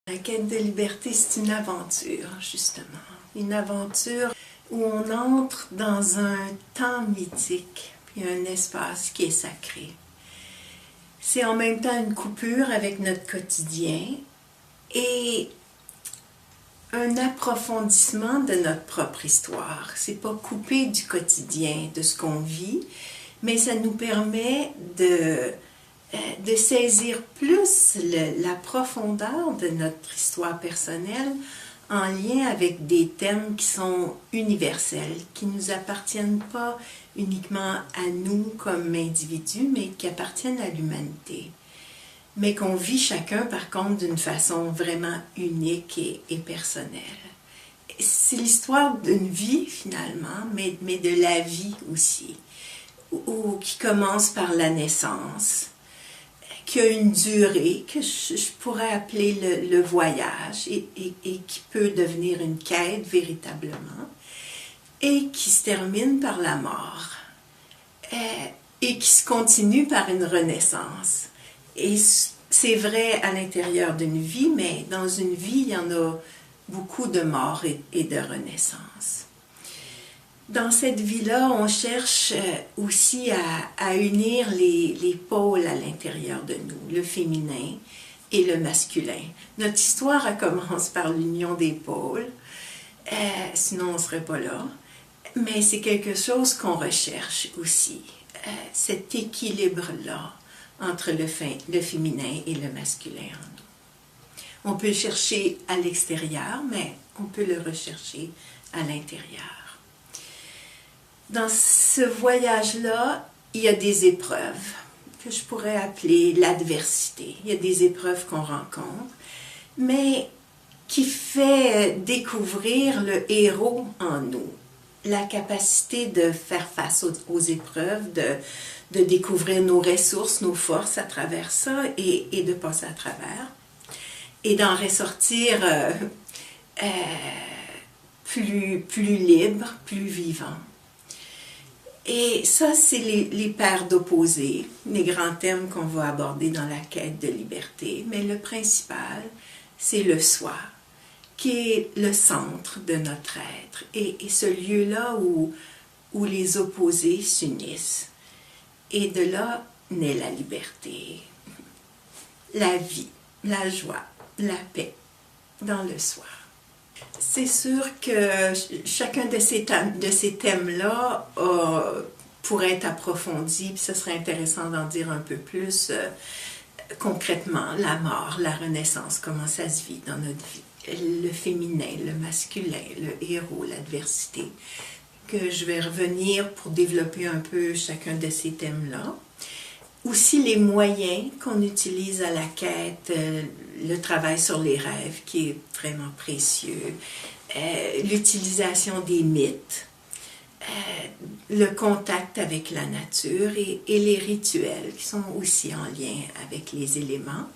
La quête de liberté, c'est une aventure, justement. Une aventure où on entre dans un temps mythique, puis un espace qui est sacré. C'est en même temps une coupure avec notre quotidien et un approfondissement de notre propre histoire. C'est pas coupé du quotidien, de ce qu'on vit, mais ça nous permet de saisir plus la profondeur de notre histoire personnelle en lien avec des thèmes qui sont universels, qui ne nous appartiennent pas uniquement à nous comme individus, mais qui appartiennent à l'humanité. Mais qu'on vit chacun, par contre, d'une façon vraiment unique et personnelle. C'est l'histoire d'une vie, finalement, mais de la vie aussi, qui commence par la naissance, qui a une durée que je pourrais appeler le voyage et qui peut devenir une quête véritablement, et qui se termine par la mort, et qui se continue par une renaissance. Et c'est vrai à l'intérieur d'une vie, mais dans une vie, il y en a beaucoup de morts et de renaissance. Dans cette vie-là, on cherche aussi à unir les pôles à l'intérieur de nous, le féminin et le masculin. Notre histoire, elle commence par l'union des pôles, sinon on ne serait pas là, mais c'est quelque chose qu'on recherche aussi, cet équilibre-là entre le féminin et le masculin en nous. On peut le chercher à l'extérieur, mais on peut le rechercher à l'intérieur. Dans ce voyage-là, il y a des épreuves que je pourrais appeler l'adversité. Il y a des épreuves qu'on rencontre, mais qui fait découvrir le héros en nous. La capacité de faire face aux épreuves, de découvrir nos ressources, nos forces à travers ça et de passer à travers. Et d'en ressortir plus libre, plus vivant. Et ça, c'est les paires d'opposés, les grands thèmes qu'on va aborder dans la quête de liberté. Mais le principal, c'est le soi, qui est le centre de notre être. Et ce lieu-là où les opposés s'unissent. Et de là naît la liberté, la vie, la joie, la paix dans le soi. C'est sûr que chacun de ces thèmes-là pourrait être approfondi, puis ce serait intéressant d'en dire un peu plus concrètement. La mort, la renaissance, comment ça se vit dans notre vie. Le féminin, le masculin, le héros, l'adversité. Que je vais revenir pour développer un peu chacun de ces thèmes-là. Aussi les moyens qu'on utilise à la quête, le travail sur les rêves qui est vraiment précieux, l'utilisation des mythes, le contact avec la nature et les rituels qui sont aussi en lien avec les éléments.